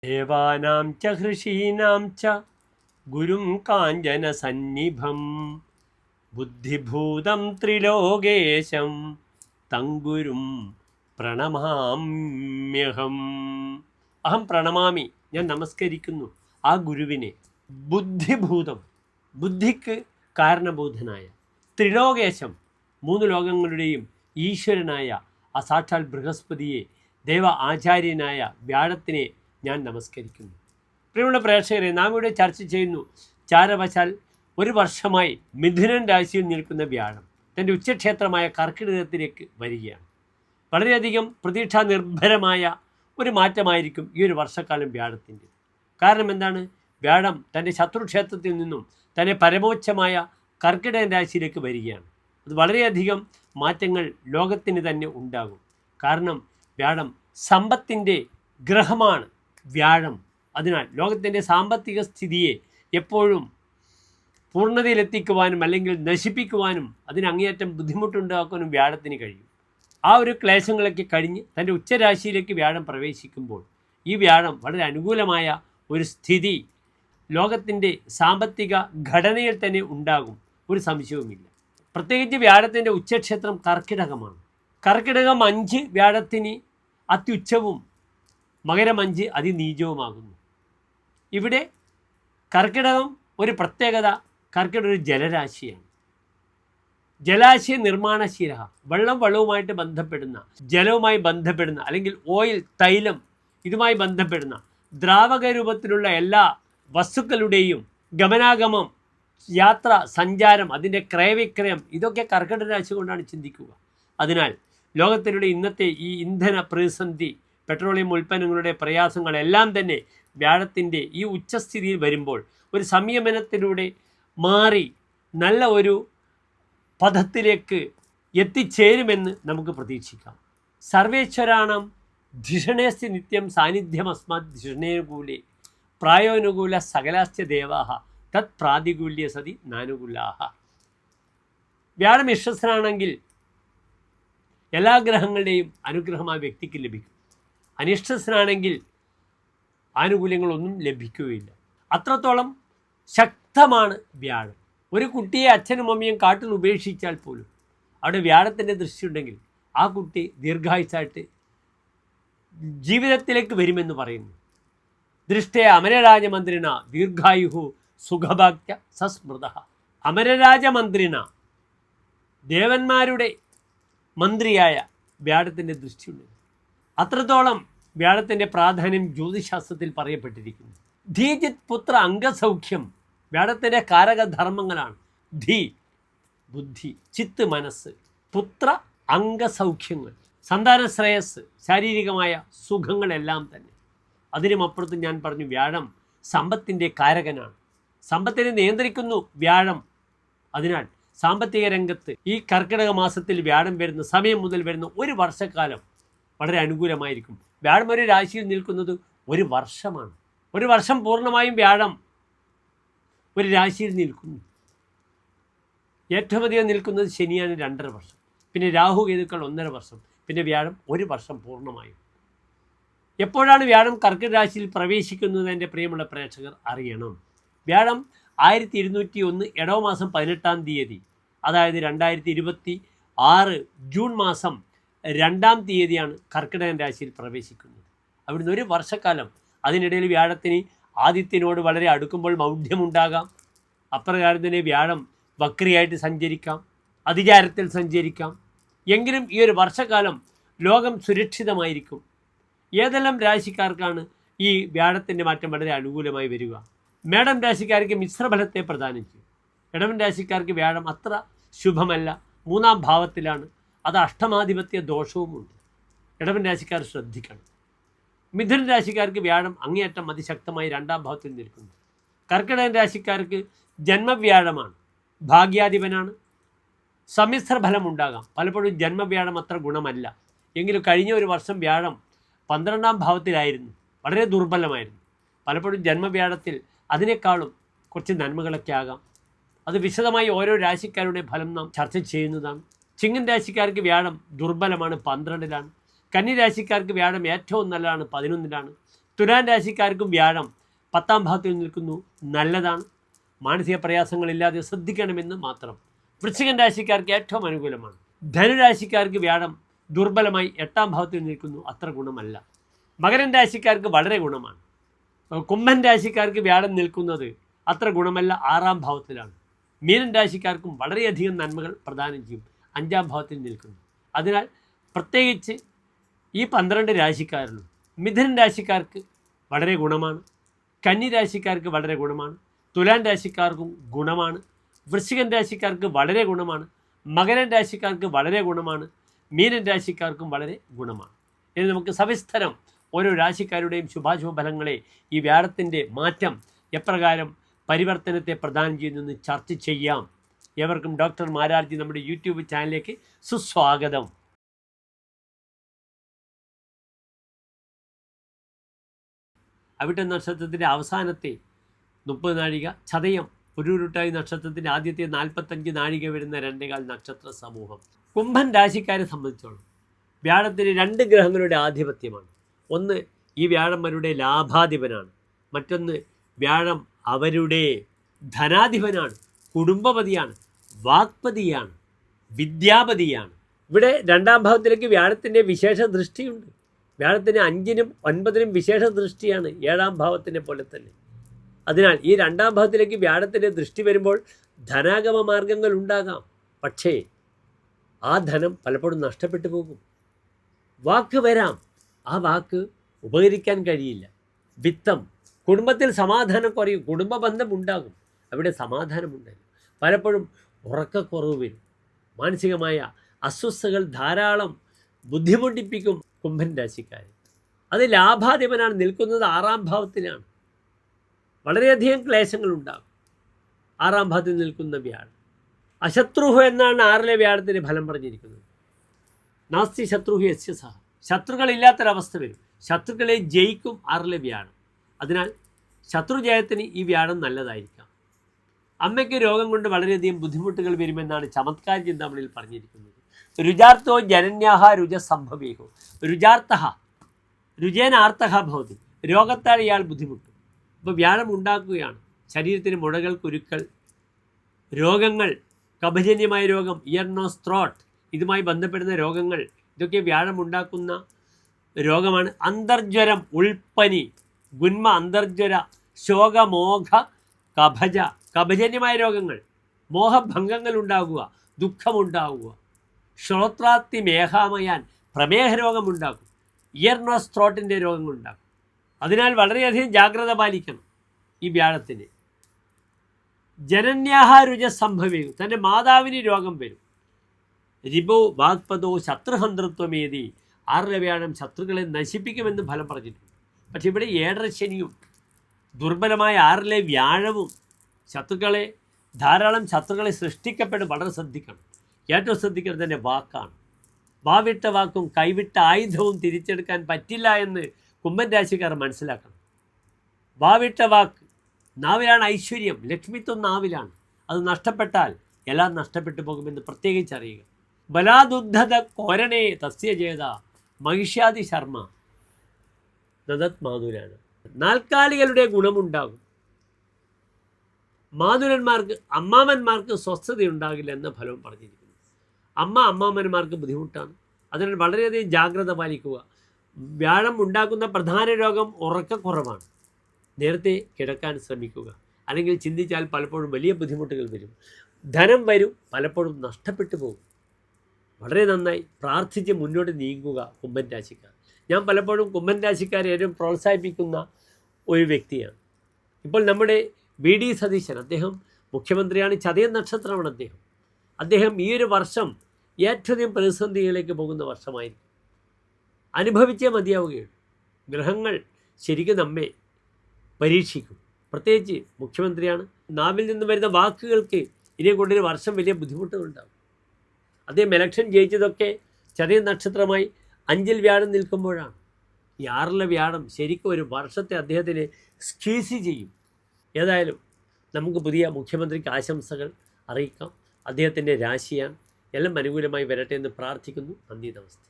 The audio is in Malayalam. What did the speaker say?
ദേവാനാം ച ഹൃഷീനാം ച ഗുരും കാഞ്ചനസന്നിഭം ബുദ്ധിഭൂതം ത്രിലോകേശം തം ഗുരും പ്രണമാമ്യഹം. അഹം പ്രണമാമി, ഞാൻ നമസ്കരിക്കുന്നു ആ ഗുരുവിനെ. ബുദ്ധിഭൂതം, ബുദ്ധിക്ക് കാരണഭൂതനായ, ത്രിലോകേശം, മൂന്ന് ലോകങ്ങളുടെയും ഈശ്വരനായ ആ സാക്ഷാൽ ബൃഹസ്പതിയെ, ദേവ ആചാര്യനായ വ്യാഴത്തിനെ ഞാൻ നമസ്കരിക്കുന്നു. പ്രിയമുള്ള പ്രേക്ഷകരെ, നാം ഇവിടെ ചർച്ച ചെയ്യുന്നു ചാരവശാൽ ഒരു വർഷമായി മിഥുനൻ രാശിയിൽ നിൽക്കുന്ന വ്യാഴം തൻ്റെ ഉച്ചക്ഷേത്രമായ കർക്കിടകത്തിലേക്ക് വരികയാണ്. വളരെയധികം പ്രതീക്ഷാ നിർഭരമായ ഒരു മാറ്റമായിരിക്കും ഈ ഒരു വർഷക്കാലം വ്യാഴത്തിൻ്റെ. കാരണം എന്താണ്? വ്യാഴം തൻ്റെ ശത്രുക്ഷേത്രത്തിൽ നിന്നും തന്നെ പരമോച്ചമായ കർക്കിടകൻ രാശിയിലേക്ക് വരികയാണ്. അത് വളരെയധികം മാറ്റങ്ങൾ ലോകത്തിന് തന്നെ ഉണ്ടാകും. കാരണം വ്യാഴം സമ്പത്തിൻ്റെ ഗ്രഹമാണ്. വ്യാഴം അതിനാൽ ലോകത്തിൻ്റെ സാമ്പത്തിക സ്ഥിതിയെ എപ്പോഴും പൂർണ്ണതയിലെത്തിക്കുവാനും അല്ലെങ്കിൽ നശിപ്പിക്കുവാനും അതിന് അങ്ങേയറ്റം ബുദ്ധിമുട്ടുണ്ടാക്കാനും വ്യാഴത്തിന് കഴിയും. ആ ഒരു ക്ലേശങ്ങളൊക്കെ കഴിഞ്ഞ് തൻ്റെ ഉച്ചരാശിയിലേക്ക് വ്യാഴം പ്രവേശിക്കുമ്പോൾ ഈ വ്യാഴം വളരെ അനുകൂലമായ ഒരു സ്ഥിതി ലോകത്തിൻ്റെ സാമ്പത്തിക ഘടനയിൽ തന്നെ ഉണ്ടാകും, ഒരു സംശയവുമില്ല. പ്രത്യേകിച്ച് വ്യാഴത്തിൻ്റെ ഉച്ചക്ഷേത്രം കർക്കിടകമാണ്. കർക്കിടകം 5 വ്യാഴത്തിന് അത്യുച്ചവും മകരം 5 അതിനീചവുമാകുന്നു. ഇവിടെ കർക്കിടകം ഒരു പ്രത്യേകത, കർക്കിടകം ഒരു ജലരാശിയാണ്. ജലാശയ നിർമ്മാണശീല, വെള്ളവുമായിട്ട് ബന്ധപ്പെടുന്ന, ജലവുമായി ബന്ധപ്പെടുന്ന അല്ലെങ്കിൽ ഓയിൽ, തൈലം ഇതുമായി ബന്ധപ്പെടുന്ന ദ്രാവക രൂപത്തിലുള്ള എല്ലാ വസ്തുക്കളുടെയും ഗമനാഗമം, യാത്ര, സഞ്ചാരം, അതിൻ്റെ ക്രയവിക്രയം ഇതൊക്കെ കർക്കിടക രാശി കൊണ്ടാണ് ചിന്തിക്കുക. അതിനാൽ ലോകത്തിലുള്ള ഇന്നത്തെ ഈ ഇന്ധന പ്രതിസന്ധി, പെട്രോളിയം ഉൽപ്പന്നങ്ങളുടെ പ്രയാസങ്ങളെല്ലാം തന്നെ വ്യാഴത്തിൻ്റെ ഈ ഉച്ചസ്ഥിതിയിൽ വരുമ്പോൾ ഒരു സംയമനത്തിലൂടെ മാറി നല്ല ഒരു പദത്തിലേക്ക് എത്തിച്ചേരുമെന്ന് നമുക്ക് പ്രതീക്ഷിക്കാം. സർവേശ്വരാണം ധിഷണേസ്തി നിത്യം സാന്നിധ്യം അസ്മാത് ധിഷണേനുകൂലേ പ്രായോനുകൂല സകലാസ്യ ദേവാഹ തത് പ്രാതികൂല്യ സതി നാനുകൂലാഹ. വ്യാഴം വിശ്വസ്തനാണെങ്കിൽ എല്ലാ ഗ്രഹങ്ങളുടെയും അനുഗ്രഹം ആ വ്യക്തിക്ക് ലഭിക്കും. അനിഷ്ടസ്ഥനാണെങ്കിൽ ആനുകൂല്യങ്ങളൊന്നും ലഭിക്കുകയില്ല. അത്രത്തോളം ശക്തമാണ് വ്യാഴം. ഒരു കുട്ടിയെ അച്ഛനും അമ്മയും കാട്ടിൽ ഉപേക്ഷിച്ചാൽ പോലും അവിടെ വ്യാഴത്തിൻ്റെ ദൃഷ്ടിയുണ്ടെങ്കിൽ ആ കുട്ടി ദീർഘായുസായിട്ട് ജീവിതത്തിലേക്ക് വരുമെന്ന് പറയുന്നു. ദൃഷ്ടേ അമരരാജമന്ത്രിണ ദീർഘായുഹു സുഖഭാഗ്യ സസ്മൃത. അമരരാജമന്ത്രിണ, ദേവന്മാരുടെ മന്ത്രിയായ വ്യാഴത്തിൻ്റെ ദൃഷ്ടിയുണ്ട്. അത്രത്തോളം വ്യാഴത്തിൻ്റെ പ്രാധാന്യം ജ്യോതിശാസ്ത്രത്തിൽ പറയപ്പെട്ടിരിക്കുന്നു. ധീജിത് പുത്ര അംഗസൗഖ്യം വ്യാഴത്തിൻ്റെ കാരകധർമ്മങ്ങളാണ്. ധീ ബുദ്ധി, ചിത്ത് മനസ്സ്, പുത്ര അംഗസൗഖ്യങ്ങൾ, സന്താന ശ്രേയസ്, ശാരീരികമായ സുഖങ്ങളെല്ലാം തന്നെ. അതിനുമപ്പുറത്ത് ഞാൻ പറഞ്ഞു വ്യാഴം സമ്പത്തിൻ്റെ കാരകനാണ്. സമ്പത്തിനെ നിയന്ത്രിക്കുന്നു വ്യാഴം. അതിനാൽ സാമ്പത്തിക രംഗത്ത് ഈ കർക്കിടക മാസത്തിൽ വ്യാഴം വരുന്ന സമയം മുതൽ വരുന്ന ഒരു വർഷക്കാലം വളരെ അനുകൂലമായിരിക്കും. വ്യാഴം ഒരു രാശിയിൽ നിൽക്കുന്നത് ഒരു വർഷമാണ്. ഒരു വർഷം പൂർണ്ണമായും വ്യാഴം ഒരു രാശിയിൽ നിൽക്കുന്നു. ഏറ്റവും അധികം നിൽക്കുന്നത് ശനിയാണ് 2.5 വർഷം, പിന്നെ രാഹു കേതുക്കൾ 1.5 വർഷം, പിന്നെ വ്യാഴം 1 വർഷം പൂർണ്ണമായും. എപ്പോഴാണ് വ്യാഴം കർക്കിടക രാശിയിൽ പ്രവേശിക്കുന്നത്? എൻ്റെ പ്രിയമുള്ള പ്രേക്ഷകർ അറിയണം. വ്യാഴം 1201 ഇടവമാസം 18-ാം തീയതി, അതായത് 2026 ജൂൺ മാസം 2-ാം തീയതിയാണ് കർക്കിടകൻ രാശിയിൽ പ്രവേശിക്കുന്നത്. അവിടുന്ന് ഒരു വർഷക്കാലം. അതിനിടയിൽ വ്യാഴത്തിന് ആദിത്യനോട് വളരെ അടുക്കുമ്പോൾ മൗഢ്യമുണ്ടാകാം. അപ്രകാരം തന്നെ വ്യാഴം വക്രിയായിട്ട് സഞ്ചരിക്കാം, അതിചാരത്തിൽ സഞ്ചരിക്കാം. എങ്കിലും ഈ ഒരു വർഷക്കാലം ലോകം സുരക്ഷിതമായിരിക്കും. ഏതെല്ലാം രാശിക്കാർക്കാണ് ഈ വ്യാഴത്തിൻ്റെ മാറ്റം വളരെ അനുകൂലമായി വരിക? മേടം രാശിക്കാർക്ക് മിശ്രഫലത്തെ പ്രദാനം ചെയ്യും. ഇടവൻ രാശിക്കാർക്ക് വ്യാഴം അത്ര ശുഭമല്ല, 3-ാം ഭാവത്തിലാണ്. അത് അഷ്ടമാധിപത്യ ദോഷവുമുണ്ട്. ഇടവൻ രാശിക്കാർ ശ്രദ്ധിക്കണം. മിഥുന രാശിക്കാർക്ക് വ്യാഴം അങ്ങേയറ്റം അതിശക്തമായി 2-ാം ഭാവത്തിൽ നിൽക്കുന്നു. കർക്കിടകൻ രാശിക്കാർക്ക് ജന്മവ്യാഴമാണ്, ഭാഗ്യാധിപനാണ്. സമ്മിശ്ര ഫലം ഉണ്ടാകാം. പലപ്പോഴും ജന്മവ്യാഴം അത്ര ഗുണമല്ല. എങ്കിലും കഴിഞ്ഞ ഒരു വർഷം വ്യാഴം 12-ാം ഭാവത്തിലായിരുന്നു, വളരെ ദുർബലമായിരുന്നു. പലപ്പോഴും ജന്മവ്യാഴത്തിൽ അതിനേക്കാളും കുറച്ച് നന്മകളൊക്കെ ആകാം. അത് വിശദമായി ഓരോ രാശിക്കാരുടെ ഫലം നാം ചർച്ച ചെയ്യുന്നതാണ്. ചിങ്ങൻ രാശിക്കാർക്ക് വ്യാഴം ദുർബലമാണ്, 12-ലാണ്. കന്നി രാശിക്കാർക്ക് വ്യാഴം ഏറ്റവും നല്ലതാണ്, 11-ലാണ്. തുലാം രാശിക്കാർക്കും വ്യാഴം 10ാം ഭാവത്തിൽ നിൽക്കുന്നു, നല്ലതാണ്. മാനസിക പ്രയാസങ്ങളില്ലാതെ ശ്രദ്ധിക്കണമെന്ന് മാത്രം. വൃശ്ചികൻ രാശിക്കാർക്ക് ഏറ്റവും അനുകൂലമാണ്. ധനുരാശിക്കാർക്ക് വ്യാഴം ദുർബലമായി 8ാം ഭാവത്തിൽ നിൽക്കുന്നു, അത്ര ഗുണമല്ല. മകരൻ രാശിക്കാർക്ക് വളരെ ഗുണമാണ്. കുംഭൻ രാശിക്കാർക്ക് വ്യാഴം നിൽക്കുന്നത് അത്ര ഗുണമല്ല, 6ാം ഭാവത്തിലാണ്. മീനൻ രാശിക്കാർക്കും വളരെയധികം നന്മകൾ പ്രദാനം ചെയ്യും, 5ാം ഭാവത്തിൽ നിൽക്കുന്നു. അതിനാൽ പ്രത്യേകിച്ച് ഈ 12 രാശിക്കാരിലും മിഥുനൻ രാശിക്കാർക്ക് വളരെ ഗുണമാണ്. കന്നി രാശിക്കാർക്ക് വളരെ ഗുണമാണ്. തുലാം രാശിക്കാർക്കും ഗുണമാണ്. വൃശ്ചികൻ രാശിക്കാർക്ക് വളരെ ഗുണമാണ്. മകരൻ രാശിക്കാർക്ക് വളരെ ഗുണമാണ്. മീനൻ രാശിക്കാർക്കും വളരെ ഗുണമാണ്. ഇനി നമുക്ക് സവിസ്തരം ഓരോ രാശിക്കാരുടെയും ശുഭാശുഭ ഫലങ്ങളെ, ഈ വ്യാഴത്തിൻ്റെ മാറ്റം എപ്രകാരം പരിവർത്തനത്തെ പ്രദാനം ചെയ്യുന്നെന്ന് ചർച്ച ചെയ്യാം. ഏവർക്കും ഡോക്ടർ മാരാർജി നമ്മുടെ യൂട്യൂബ് ചാനലിലേക്ക് സുസ്വാഗതം. അവിട്ട നക്ഷത്രത്തിൻ്റെ അവസാനത്തെ 30 നാഴിക, ചതയം പുരുരുട്ടായി നക്ഷത്രത്തിൻ്റെ ആദ്യത്തെ 45 നാഴിക വരുന്ന 2.25 നക്ഷത്ര സമൂഹം. കുംഭൻ രാശിക്കാരെ സംബന്ധിച്ചോളം വ്യാഴത്തിന് 2 ഗ്രഹങ്ങളുടെ ആധിപത്യമാണ്. ഒന്ന്, ഈ വ്യാഴം അവരുടെ ലാഭാധിപനാണ്. മറ്റൊന്ന്, വ്യാഴം അവരുടെ ധനാധിപനാണ്, കുടുംബപതിയാണ്, വാക്പതിയാണ്, വിദ്യാപതിയാണ്. ഇവിടെ 2ാം ഭാവത്തിലേക്ക് വ്യാഴത്തിൻ്റെ വിശേഷ ദൃഷ്ടിയുണ്ട്. വ്യാഴത്തിന് 5നും 9നും വിശേഷ ദൃഷ്ടിയാണ്, 7ാം ഭാവത്തിനെ പോലെ തന്നെ. അതിനാൽ ഈ 2ാം ഭാവത്തിലേക്ക് വ്യാഴത്തിൻ്റെ ദൃഷ്ടി വരുമ്പോൾ ധനാഗമ മാർഗങ്ങൾ ഉണ്ടാകാം. പക്ഷേ ആ ധനം പലപ്പോഴും നഷ്ടപ്പെട്ടു പോകും. വാക്ക് വരാം, ആ വാക്ക് ഉപകരിക്കാൻ കഴിയില്ല. വിത്തം, കുടുംബത്തിൽ സമാധാനം കുറയും, കുടുംബ ബന്ധം ഉണ്ടാകും, അവിടെ സമാധാനമുണ്ടാകും. പലപ്പോഴും ഉറക്കക്കുറവ് വരും, മാനസികമായ അസ്വസ്ഥതകൾ ധാരാളം ബുദ്ധിമുട്ടിപ്പിക്കും കുംഭൻ രാശിക്കാരെ. അത് ലാഭാധിപനാണ്, നിൽക്കുന്നത് 6ാം ഭാവത്തിലാണ്. വളരെയധികം ക്ലേശങ്ങൾ ഉണ്ടാകും 6ാം ഭാവത്തിൽ നിൽക്കുന്ന വ്യാഴം. അശത്രുഹു എന്നാണ് 6ലെ വ്യാഴത്തിന് ഫലം പറഞ്ഞിരിക്കുന്നത്. നാസ്തി ശത്രുഹു യസ്യ സഹ, ശത്രുക്കളില്ലാത്തൊരവസ്ഥ വരും. ശത്രുക്കളെ ജയിക്കും 6ലെ വ്യാഴം. അതിനാൽ ശത്രുജയത്തിന് ഈ വ്യാഴം നല്ലതായിരിക്കാം. അമ്മയ്ക്ക് രോഗം കൊണ്ട് വളരെയധികം ബുദ്ധിമുട്ടുകൾ വരുമെന്നാണ് ചമത്കാര ചിന്താമണിയിൽ പറഞ്ഞിരിക്കുന്നത്. രുചാർത്ഥോ ജനന്യാഹ രുച സംഭവേഹോ, രുചാർത്ഥ രുചേനാർത്ഥ ഭവതി, രോഗത്താൽ ഇയാൾ ബുദ്ധിമുട്ടും. അപ്പോൾ വ്യാഴം ഉണ്ടാക്കുകയാണ് ശരീരത്തിന് മുഴകൾ, കുരുക്കൾ, രോഗങ്ങൾ, കഫജന്യമായ രോഗം, ഇയർ നോസ് ത്രോട്ട്, ഇതുമായി ബന്ധപ്പെടുന്ന രോഗങ്ങൾ, ഇതൊക്കെ വ്യാഴം ഉണ്ടാക്കുന്ന രോഗമാണ്. അന്തർജ്വരം, ഉൾപ്പനി, ഗുന്മ, അന്തർജ്വര, ശോകമോഹ, കഫജ, കഫജന്യമായ രോഗങ്ങൾ, മോഹഭംഗങ്ങൾ ഉണ്ടാകുക, ദുഃഖമുണ്ടാകുക, ശ്രോത്രാത്തി മേഘാമയാൻ, പ്രമേഹ രോഗമുണ്ടാകും, ഇയർ നോസ് ത്രോട്ടിൻ്റെ രോഗങ്ങളുണ്ടാകും. അതിനാൽ വളരെയധികം ജാഗ്രത പാലിക്കണം ഈ വ്യാഴത്തിന്. ജനന്യാഹ രുച സംഭവിക്കും, തൻ്റെ മാതാവിന് രോഗം വരും. രിപോ വാഗ്പദോ ശത്രുഹന്ത്രത്വമേതി, 6ലെ വ്യാഴം ശത്രുക്കളെ നശിപ്പിക്കുമെന്ന് ഫലം പറഞ്ഞിട്ടുണ്ട്. പക്ഷെ ഇവിടെ 7ര ശനിയും ദുർബലമായ 6ലെ വ്യാഴവും ശത്രുക്കളെ, ധാരാളം ശത്രുക്കളെ സൃഷ്ടിക്കപ്പെടും. വളരെ ശ്രദ്ധിക്കണം. ഏറ്റവും ശ്രദ്ധിക്കുന്നത് തന്നെ വാക്കാണ്. വാവിട്ട വാക്കും കൈവിട്ട ആയുധവും തിരിച്ചെടുക്കാൻ പറ്റില്ല എന്ന് കുംഭൻ രാശിക്കാർ മനസ്സിലാക്കണം. വാവിട്ട വാക്ക്, നാവിലാണ് ഐശ്വര്യം, ലക്ഷ്മിത്വം നാവിലാണ്. അത് നഷ്ടപ്പെട്ടാൽ എല്ലാം നഷ്ടപ്പെട്ടു പോകുമെന്ന് പ്രത്യേകിച്ച് അറിയുക. ബലാദുദ്ധത കോരണേ തസ്യ ജേത മഹിഷ്യാദി ശർമ്മ നദത് മാതുരാണ്. നാൽക്കാലികളുടെ ഗുണമുണ്ടാകും. മാതുരന്മാർക്ക്, അമ്മാമന്മാർക്ക് സ്വസ്ഥതയുണ്ടാകില്ല എന്ന ഫലവും പറഞ്ഞിരിക്കുന്നു. അമ്മാമന്മാർക്ക് ബുദ്ധിമുട്ടാണ്. അതിനാൽ വളരെയധികം ജാഗ്രത പാലിക്കുക. വ്യാഴം ഉണ്ടാക്കുന്ന പ്രധാന രോഗം ഉറക്കക്കുറവാണ്. നേരത്തെ കിടക്കാൻ ശ്രമിക്കുക, അല്ലെങ്കിൽ ചിന്തിച്ചാൽ പലപ്പോഴും വലിയ ബുദ്ധിമുട്ടുകൾ വരും. ധനം വരും, പലപ്പോഴും നഷ്ടപ്പെട്ടു പോകും. വളരെ നന്നായി പ്രാർത്ഥിച്ച് മുന്നോട്ട് നീങ്ങുക കുംഭൻ രാശിക്കാർ. ഞാൻ പലപ്പോഴും കുംഭൻ രാശിക്കാരെ ഏറ്റവും പ്രോത്സാഹിപ്പിക്കുന്ന ഒരു വ്യക്തിയാണ്. ഇപ്പോൾ നമ്മുടെ വി.ഡി. സതീശൻ, അദ്ദേഹം മുഖ്യമന്ത്രിയാണ്, ചതയം നക്ഷത്രമാണ് അദ്ദേഹം ഈ ഒരു വർഷം ഏറ്റവും പ്രതിസന്ധികളിലേക്ക് പോകുന്ന വർഷമായിരിക്കും. അനുഭവിച്ചേ മതിയാവുകയുള്ളൂ. ഗ്രഹങ്ങൾ ശരിക്കും നമ്മെ പരീക്ഷിക്കും. പ്രത്യേകിച്ച് മുഖ്യമന്ത്രിയാണ്. നാവിൽ നിന്ന് വരുന്ന വാക്കുകൾക്ക് ഇനിയെ കൊണ്ടൊരു വർഷം വലിയ ബുദ്ധിമുട്ടുകളുണ്ടാകും. അദ്ദേഹം ഇലക്ഷൻ ജയിച്ചതൊക്കെ ചതയം നക്ഷത്രമായി 5ൽ വ്യാഴം നിൽക്കുമ്പോഴാണ്. ഈ 6ലെ വ്യാഴം ശരിക്കും ഒരു വർഷത്തെ അദ്ദേഹത്തിന് സ്ക്വീസ് ചെയ്യും. ഏതായാലും നമുക്ക് പുതിയ മുഖ്യമന്ത്രിക്ക് ആശംസകൾ അറിയിക്കാം. അദ്ദേഹത്തിൻ്റെ രാശിയാണ്. എല്ലാം അനുകൂലമായി വരട്ടെ എന്ന് പ്രാർത്ഥിക്കുന്നു. നന്ദി, നമസ്തേ.